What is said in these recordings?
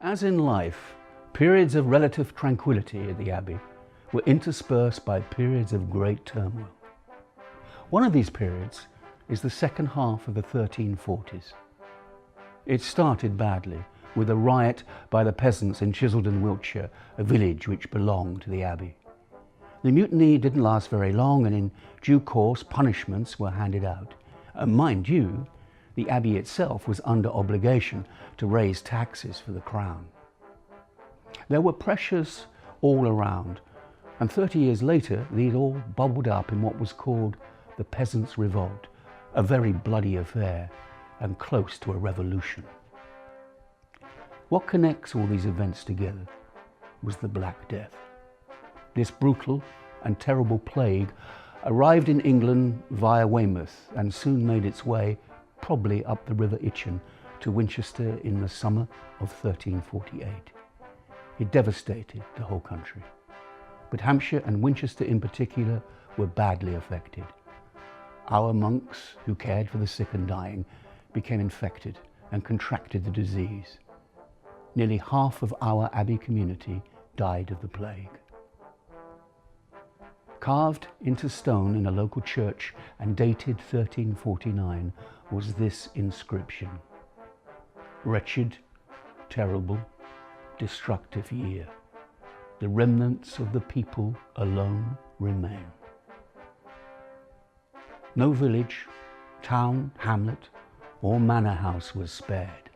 As in life, periods of relative tranquility at the Abbey were interspersed by periods of great turmoil. One of these periods is the second half of the 1340s. It started badly, with a riot by the peasants in Chiseldon, Wiltshire, a village which belonged to the Abbey. The mutiny didn't last very long, and in due course punishments were handed out. Mind you, the Abbey itself was under obligation to raise taxes for the crown. There were pressures all around, and 30 years later these all bubbled up in what was called the Peasants' Revolt, a very bloody affair and close to a revolution. What connects all these events together was the Black Death. This brutal and terrible plague arrived in England via Weymouth and soon made its way, probably up the River Itchen, to Winchester in the summer of 1348. It devastated the whole country, but Hampshire and Winchester in particular were badly affected. Our monks, who cared for the sick and dying, became infected and contracted the disease. Nearly half of our Abbey community died of the plague. Carved into stone in a local church and dated 1349 was this inscription: "Wretched, terrible, destructive year. The remnants of the people alone remain." No village, town, hamlet, or manor house was spared.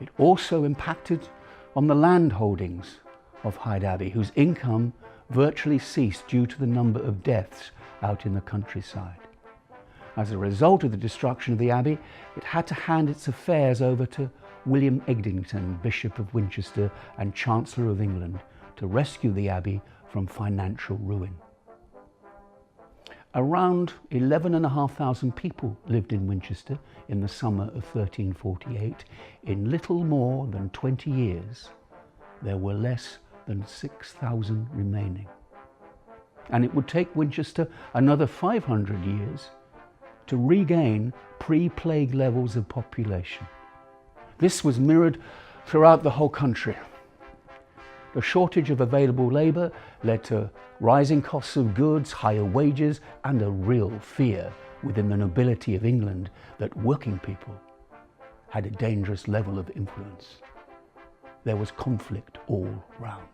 It also impacted on the land holdings of Hyde Abbey, whose income virtually ceased due to the number of deaths out in the countryside. As a result of the destruction of the Abbey, it had to hand its affairs over to William Egdington, Bishop of Winchester and Chancellor of England, to rescue the Abbey from financial ruin. Around 11,500 people lived in Winchester in the summer of 1348. In little more than 20 years, there were less than 6,000 remaining. And it would take Winchester another 500 years to regain pre-plague levels of population. This was mirrored throughout the whole country. The shortage of available labour led to rising costs of goods, higher wages, and a real fear within the nobility of England that working people had a dangerous level of influence. There was conflict all round.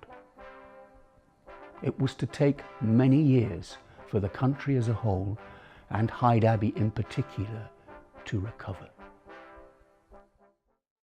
It was to take many years for the country as a whole, and Hyde Abbey in particular, to recover.